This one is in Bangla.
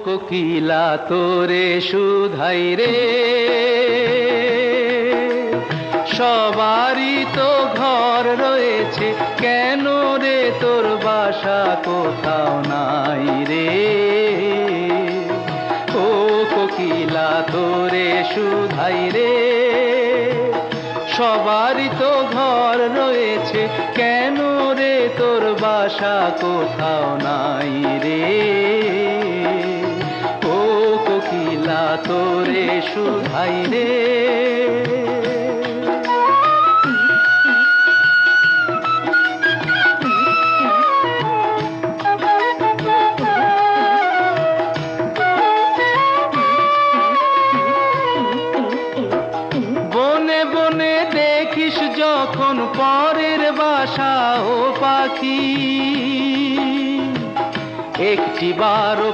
কোকিলা তোরে শুধাই রে, সবারই তো ঘর রয়েছে, কেন রে তোর বাসা কোথাও নাই রে। ও কোকিলা তোরে শুধাই রে, সবারই তো ঘর রয়েছে, কেন রে তোর বাসা কোথাও নাই রে। ও কোকিলা তোরে শুধাই রে। বনে বনে দেখিস যখন পরের বাসা ও পাখি, একটি বারো